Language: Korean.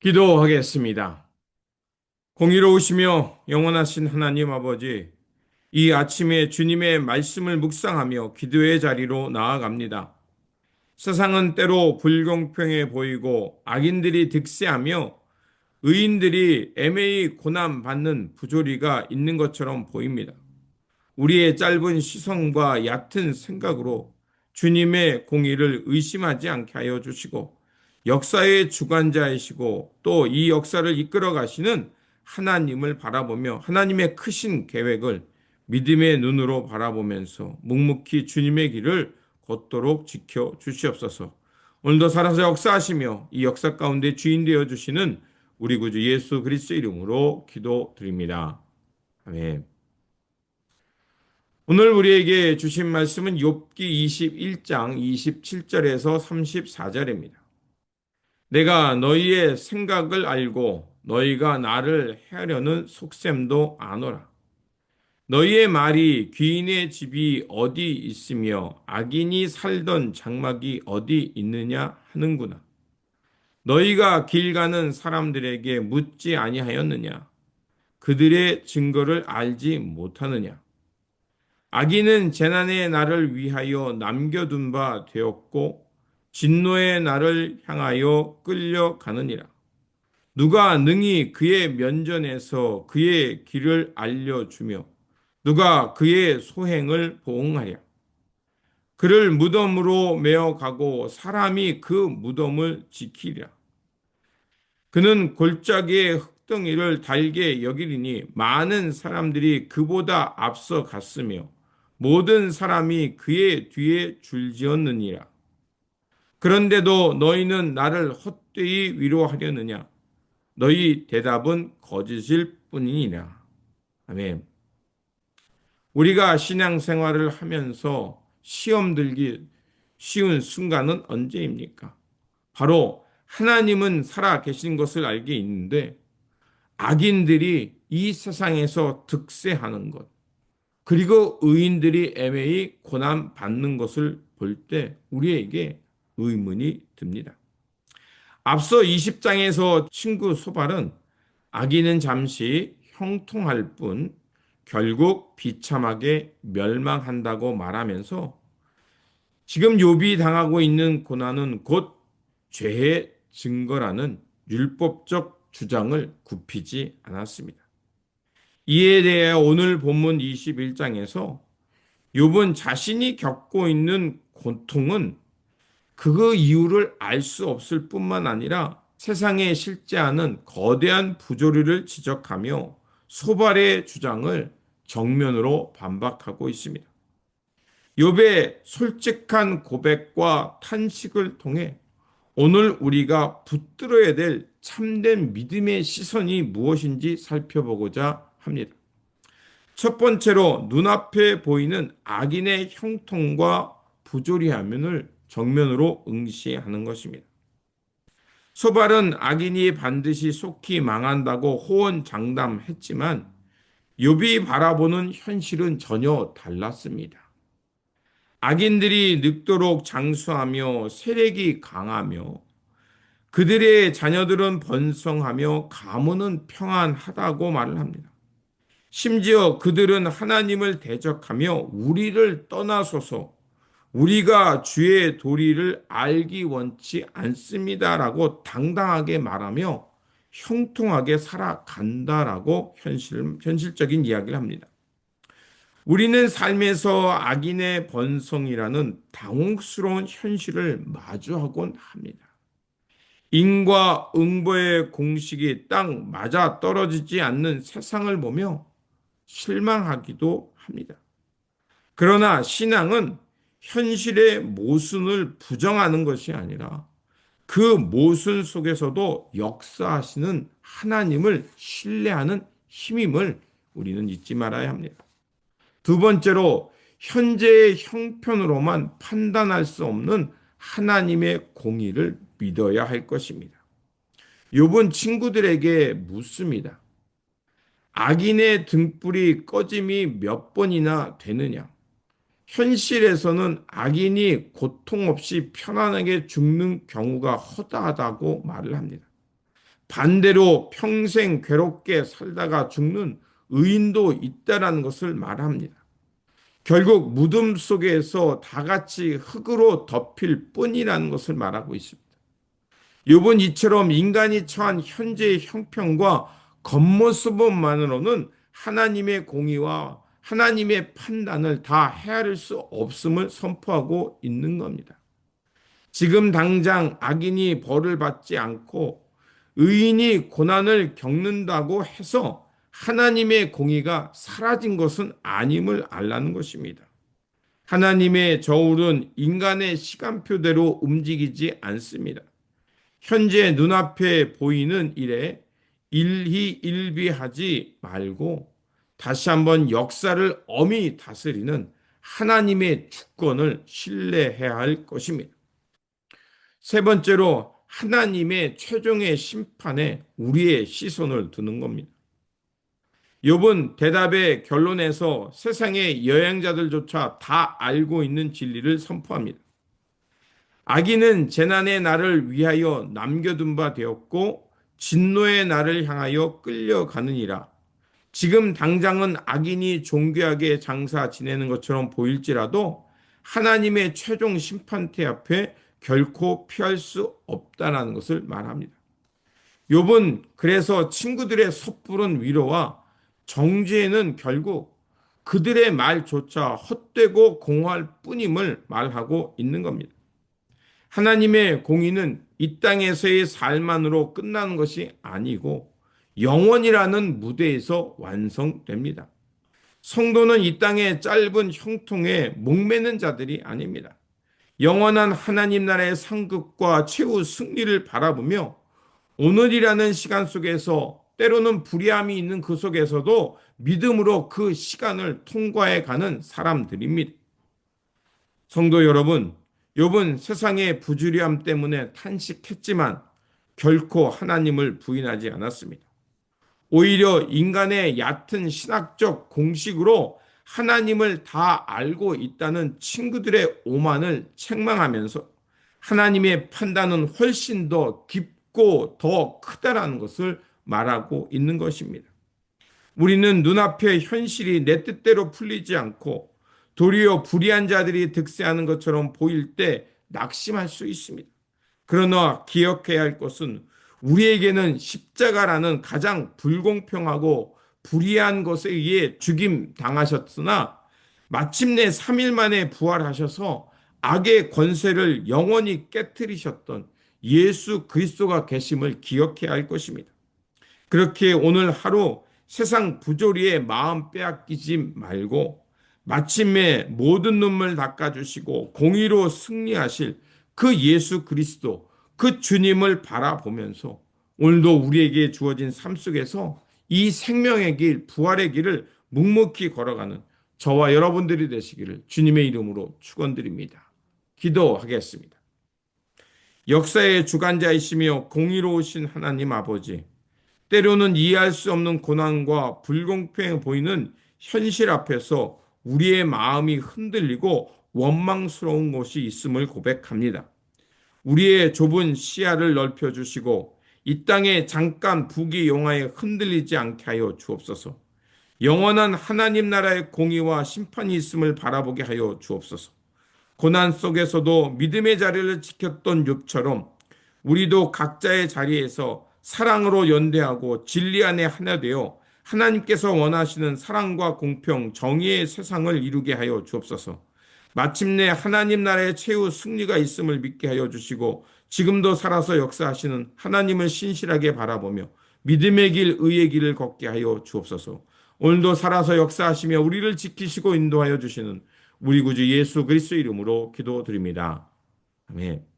기도하겠습니다. 공의로우시며 영원하신 하나님 아버지, 이 아침에 주님의 말씀을 묵상하며 기도의 자리로 나아갑니다. 세상은 때로 불공평해 보이고 악인들이 득세하며 의인들이 애매히 고난받는 부조리가 있는 것처럼 보입니다. 우리의 짧은 시선과 얕은 생각으로 주님의 공의를 의심하지 않게 하여 주시고 역사의 주관자이시고 또 이 역사를 이끌어 가시는 하나님을 바라보며 하나님의 크신 계획을 믿음의 눈으로 바라보면서 묵묵히 주님의 길을 걷도록 지켜 주시옵소서. 오늘도 살아서 역사하시며 이 역사 가운데 주인 되어 주시는 우리 구주 예수 그리스도 이름으로 기도드립니다. 아멘. 오늘 우리에게 주신 말씀은 욥기 21장 27절에서 34절입니다. 내가 너희의 생각을 알고 너희가 나를 해하려는 속셈도 아노라. 너희의 말이 귀인의 집이 어디 있으며 악인이 살던 장막이 어디 있느냐 하는구나. 너희가 길 가는 사람들에게 묻지 아니하였느냐? 그들의 증거를 알지 못하느냐? 악인은 재난의 날을 위하여 남겨둔 바 되었고 진노의 날을 향하여 끌려가느니라. 누가 능히 그의 면전에서 그의 길을 알려주며 누가 그의 소행을 보응하랴. 그를 무덤으로 메어 가고 사람이 그 무덤을 지키랴. 그는 골짜기의 흙덩이를 달게 여기리니 많은 사람들이 그보다 앞서 갔으며 모든 사람이 그의 뒤에 줄지었느니라. 그런데도 너희는 나를 헛되이 위로하려느냐? 너희 대답은 거짓일 뿐이니라. 아멘. 우리가 신앙생활을 하면서 시험 들기 쉬운 순간은 언제입니까? 바로 하나님은 살아 계신 것을 알게 있는데 악인들이 이 세상에서 득세하는 것, 그리고 의인들이 애매히 고난받는 것을 볼 때 우리에게 의문이 듭니다. 앞서 20장에서 친구 소발은 악인은 잠시 형통할 뿐 결국 비참하게 멸망한다고 말하면서 지금 욥이 당하고 있는 고난은 곧 죄의 증거라는 율법적 주장을 굽히지 않았습니다. 이에 대해 오늘 본문 21장에서 욥은 자신이 겪고 있는 고통은 그 이유를 알 수 없을 뿐만 아니라 세상에 실제하는 거대한 부조리를 지적하며 소발의 주장을 정면으로 반박하고 있습니다. 욥의 솔직한 고백과 탄식을 통해 오늘 우리가 붙들어야 될 참된 믿음의 시선이 무엇인지 살펴보고자 합니다. 첫 번째로 눈앞에 보이는 악인의 형통과 부조리함을 정면으로 응시하는 것입니다. 소발은 악인이 반드시 속히 망한다고 호언장담했지만 욥이 바라보는 현실은 전혀 달랐습니다. 악인들이 늙도록 장수하며 세력이 강하며 그들의 자녀들은 번성하며 가문은 평안하다고 말을 합니다. 심지어 그들은 하나님을 대적하며 우리를 떠나소서 우리가 주의 도리를 알기 원치 않습니다라고 당당하게 말하며 형통하게 살아간다라고 현실적인 이야기를 합니다. 우리는 삶에서 악인의 번성이라는 당혹스러운 현실을 마주하곤 합니다. 인과 응보의 공식이 딱 맞아 떨어지지 않는 세상을 보며 실망하기도 합니다. 그러나 신앙은 현실의 모순을 부정하는 것이 아니라 그 모순 속에서도 역사하시는 하나님을 신뢰하는 힘임을 우리는 잊지 말아야 합니다. 두 번째로 현재의 형편으로만 판단할 수 없는 하나님의 공의를 믿어야 할 것입니다. 욥은 친구들에게 묻습니다. 악인의 등불이 꺼짐이 몇 번이나 되느냐? 현실에서는 악인이 고통 없이 편안하게 죽는 경우가 허다하다고 말을 합니다. 반대로 평생 괴롭게 살다가 죽는 의인도 있다라는 것을 말합니다. 결국 무덤 속에서 다 같이 흙으로 덮일 뿐이라는 것을 말하고 있습니다. 욥은 이처럼 인간이 처한 현재의 형편과 겉모습만으로는 하나님의 공의와 하나님의 판단을 다 헤아릴 수 없음을 선포하고 있는 겁니다. 지금 당장 악인이 벌을 받지 않고 의인이 고난을 겪는다고 해서 하나님의 공의가 사라진 것은 아님을 알라는 것입니다. 하나님의 저울은 인간의 시간표대로 움직이지 않습니다. 현재 눈앞에 보이는 일에 일희일비하지 말고 다시 한번 역사를 엄히 다스리는 하나님의 주권을 신뢰해야 할 것입니다. 세 번째로 하나님의 최종의 심판에 우리의 시선을 두는 겁니다. 욥은 대답의 결론에서 세상의 여행자들조차 다 알고 있는 진리를 선포합니다. 악인은 재난의 날을 위하여 남겨둔 바 되었고 진노의 날을 향하여 끌려가느니라. 지금 당장은 악인이 존귀하게 장사 지내는 것처럼 보일지라도 하나님의 최종 심판대 앞에 결코 피할 수 없다는 것을 말합니다. 욥은 그래서 친구들의 섣부른 위로와 정죄는 결국 그들의 말조차 헛되고 공허할 뿐임을 말하고 있는 겁니다. 하나님의 공의는 이 땅에서의 삶만으로 끝나는 것이 아니고 영원이라는 무대에서 완성됩니다. 성도는 이 땅의 짧은 형통에 목매는 자들이 아닙니다. 영원한 하나님 나라의 상급과 최후 승리를 바라보며 오늘이라는 시간 속에서 때로는 불의함이 있는 그 속에서도 믿음으로 그 시간을 통과해 가는 사람들입니다. 성도 여러분, 욥은 세상의 부주의함 때문에 탄식했지만 결코 하나님을 부인하지 않았습니다. 오히려 인간의 얕은 신학적 공식으로 하나님을 다 알고 있다는 친구들의 오만을 책망하면서 하나님의 판단은 훨씬 더 깊고 더 크다라는 것을 말하고 있는 것입니다. 우리는 눈앞의 현실이 내 뜻대로 풀리지 않고 도리어 불의한 자들이 득세하는 것처럼 보일 때 낙심할 수 있습니다. 그러나 기억해야 할 것은 우리에게는 십자가라는 가장 불공평하고 불의한 것에 의해 죽임 당하셨으나 마침내 3일 만에 부활하셔서 악의 권세를 영원히 깨뜨리셨던 예수 그리스도가 계심을 기억해야 할 것입니다. 그렇게 오늘 하루 세상 부조리에 마음 빼앗기지 말고 마침내 모든 눈물 닦아주시고 공의로 승리하실 그 예수 그리스도, 그 주님을 바라보면서 오늘도 우리에게 주어진 삶 속에서 이 생명의 길, 부활의 길을 묵묵히 걸어가는 저와 여러분들이 되시기를 주님의 이름으로 축원드립니다. 기도하겠습니다. 역사의 주관자이시며 공의로우신 하나님 아버지, 때로는 이해할 수 없는 고난과 불공평해 보이는 현실 앞에서 우리의 마음이 흔들리고 원망스러운 것이 있음을 고백합니다. 우리의 좁은 시야를 넓혀주시고 이 땅에 잠깐 부귀영화에 흔들리지 않게 하여 주옵소서. 영원한 하나님 나라의 공의와 심판이 있음을 바라보게 하여 주옵소서. 고난 속에서도 믿음의 자리를 지켰던 욥처럼 우리도 각자의 자리에서 사랑으로 연대하고 진리 안에 하나 되어 하나님께서 원하시는 사랑과 공평, 정의의 세상을 이루게 하여 주옵소서. 마침내 하나님 나라의 최후 승리가 있음을 믿게 하여 주시고 지금도 살아서 역사하시는 하나님을 신실하게 바라보며 믿음의 길, 의의 길을 걷게 하여 주옵소서. 오늘도 살아서 역사하시며 우리를 지키시고 인도하여 주시는 우리 구주 예수 그리스도 이름으로 기도드립니다. 아멘.